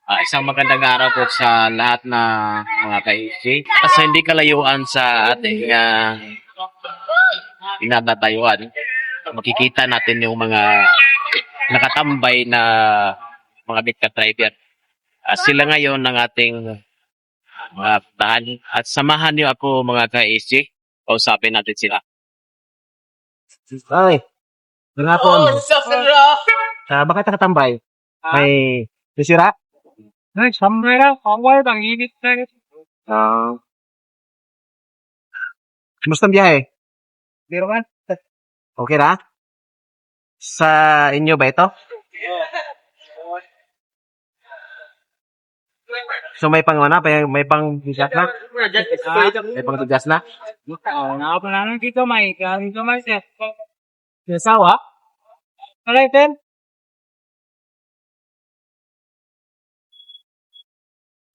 Isang magandang araw po sa lahat na mga ka-EJ. Sa hindi kalayuan sa ating inatatayuan, makikita natin yung mga nakatambay na mga bitka driver. Sila ngayon ng ating mga tahan. At samahan niyo ako mga ka-EJ. Kausapin natin sila. Ay, hapon. Bakit nakatambay? May sisira? Ay, siyempre na. Kawal, ang init na. Kumusta ang biyahe? Pero man. Okay na? Sa inyo ba ito? So may pang ano? May pang bigas na? May pang bigas na? Nakapananan dito, may. Kaya dito, may. Sawa? Alay, ten.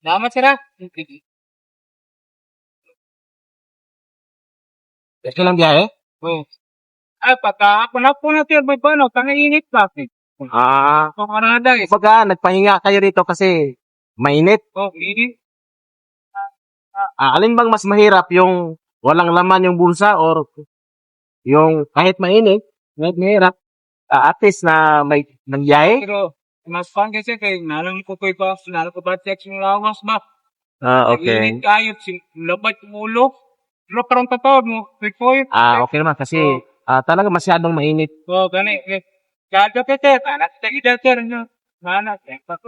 Salamat sila. Ito lang biyahe? Ay, pagka ako na po natin, may paano, tanginit pa. Kung Canada, eh. Kumbaga, nagpahinga kayo dito kasi mainit. Oh, init. Alin bang mas mahirap? Yung walang laman yung bulsa or yung kahit mainit, kahit mahirap, at least na may nangyahe? Pero, mas fun kasi kay nalang ko pa, nalang ko pa text ng lawas ba? Okay. Init kayo, labat yung ulo. Pero parang tatawag mo, quick point. Okay naman kasi talaga masyadong mainit. Oh, gani. Gada pete, anak tayo dati rin yun. Mana, pa.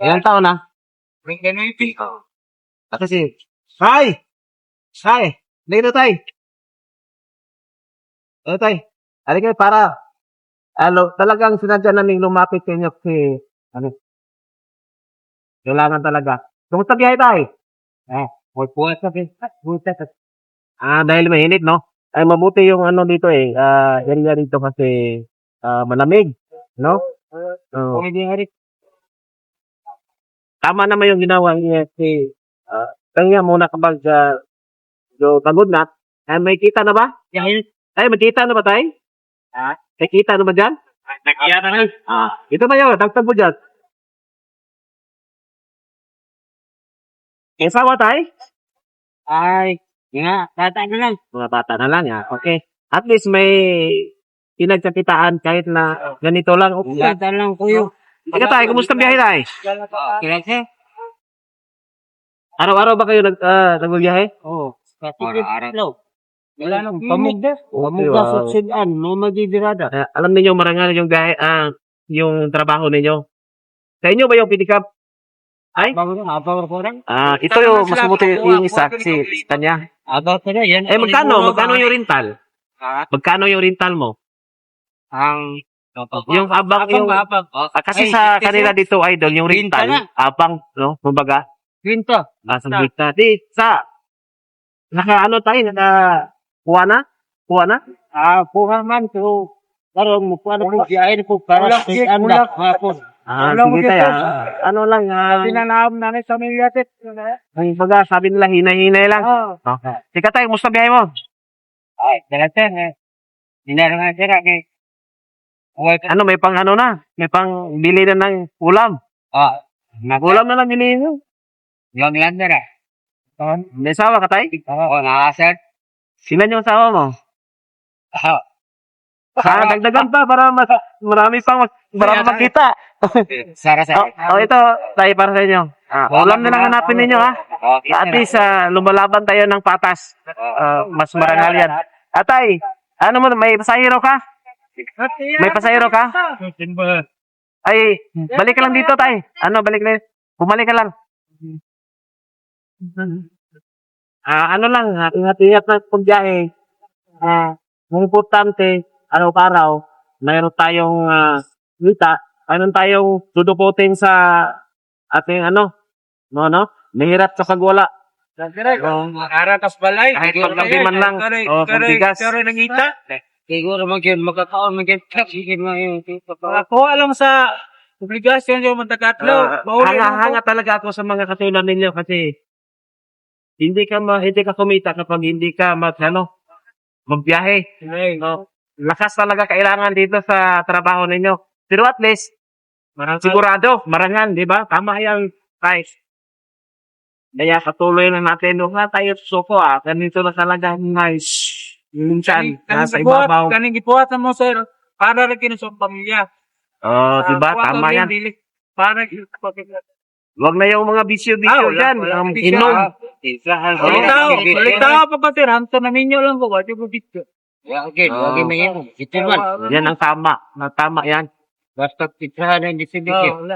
Ilang taon na? Ring gano'y pi. Kasi, Hi! Dito tay. Tay. Halika para, talagang sinadya namin lumapit kayo kasi, kailangan talaga. Kumusta biyahe tay? Buhat na buhat. Dahil mainit, no? Ay, mabuti yung ano dito area dito kasi malamig, no? Kung hindi nga rin. Tama naman yung ginawa niya kasi kanya muna kapag so, pagod na. May kita na ba? May kita na ba tayo? May kita na ba dyan? Nagkiyata na. Ito na yun, dagtag mo dyan. Sawa tayo? Ay, nga, tata na lang. Mga bata na lang, ya. Okay. At least may pinagkakitaan kahit na ganito lang. Okay. Tata lang kuyo. Ika tayo, kumusta ang biyahe tayo? Kilase? Araw-araw ba kayo nagbiyahe? Oo. Araw-araw. Wala nang pamugda. Okay, Pamugda wow. sa sidan, no magidirada. Alam niyo marangal yung biyahe, yung trabaho ninyo. Sa inyo ba yung pinikap? Ay? Abang ko rin. Ito yung mas mabuti yung isa kasi kanya. Abang ko rin, yan. Magkano yung rental? Ha? Magkano yung rental mo? Ang... Yung abang yung... kasi sa kanila dito, idol, yung Renta rental, abang, no? Kumbaga, Quinto. sa gitna. Kuha na? Kuha man to. Karong mo kuha na po. Biyahin po para sa anak. Hapon. Sige tayo. Ano lang, Tinanaam na sa milyatit. ang baga, sabi nila, hinay-hinay lang. Okay. Sika tayo, musta biyahe mo? Ay, dalatin eh. Dinarangan sila kay... Ano, may pang ano na? May pang bili na ng ulam. Ulam na lang bili nyo. Yung lander ah. May sawa ka tayo? Oo, nakasir. Sila yung sawa mo? Dagdagan pa para marami pang makita. Sara sa... Ito, tayo para sa inyo. Ulam na lang hanapin ninyo, ha? At least, lumalaban tayo ng patas. Mas marangal yan. Atay, ano mo, may pasahero ka? May pasahero ka? Ay, balik ka lang dito, tay. Balik na. Bumalik ka lang. Ano lang, ingat-ingat na pagbiyahe. Ang importante, araw-araw, mayroon tayong kita, mayroon tayong dudukutin sa ating mahirap kapag wala. Aratas balay. Kahit paglabiman lang, o pagbigas. Pero nangita. Siguro magkakaon, magkakaon mo yung ako alam sa obligasyon yung magtagatlo. Hanga talaga ako sa mga katulad ninyo kasi hindi ka kumita kapag hindi ka magbiyahe. No? Lakas talaga kailangan dito sa trabaho ninyo. Pero at least, Sigurado, marangal, di ba? Tama yan, guys. Kaya patuloy na natin. Huwag na tayo suko, Ganito na talaga, guys. Minsan, nasa ibabaw. Kaning gibuhat mo, sir. Para rin kinusong pamilya. Di ba? Tama yan. Para Huwag na yung mga bisyo-bisyo dyan. Inom. Balitaw pa ba, sir? Hanto na ninyo lang ko. Wadi mo dito. Yan ang tama. Tama yan. Basta pitsahan na hindi sibigyo.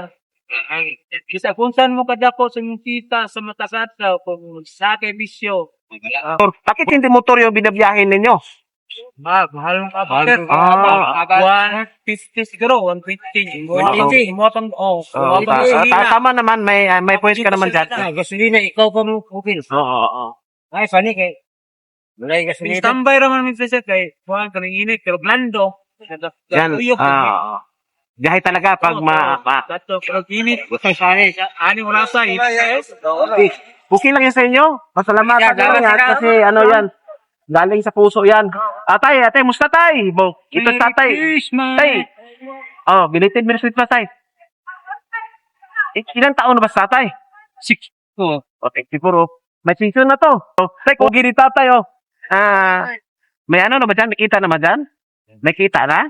Isa kung saan mo kadako sa inyong kita sa matasat sa kung sa kay bisyo. Bakit hindi motor yung binabiyahin ninyo? Mahal ka ba? 150 siguro, 120. 120, mo pang, Tama naman, may point ka naman dyan. Gasolina, ikaw pa mo kupil. Oo. Ay, funny kay. Wala yung gasolina. Standby raman minsan siya kay, buwan ka ng init, pero blando. Yan, biyahe talaga pag Dato, pero init. Ani wala sa Okay lang yan sa inyo. Pasalamatan lang yan kasi ano yan. Galing sa puso yan. Atay, musta tay? Ito tatay. Tay. Belated Merry Christmas tay. Ilang taon na ba sa tatay? 64. 64. May season na to. Tay, kung gini tatay may ano na ba dyan? May kita na ba dyan? May kita na?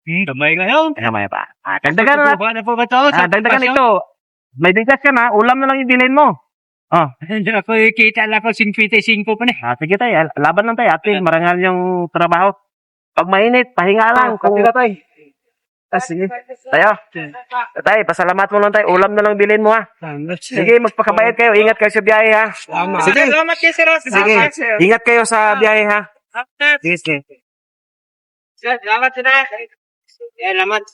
Damay ngayon. May pa. Dagdagan na. Ano po ba ito? Dagdagan ito. May bigas ka na. Ulam na lang yung bilhin mo. Hindi ako kita lang ko 55 pa na. Sige tayo, laban lang tayo. Ate, marangal yung trabaho. Pag mainit, pahinga lang. Kung tayo. Sige. Tayo, pasalamat mo lang tayo. Ulam na lang bilhin mo Sige, magpakabayad kayo. Ingat kayo sa biyahe Sige. Salamat kayo, sir. Sige. Ingat kayo sa biyahe Sige. Salamat, sir. Salamat.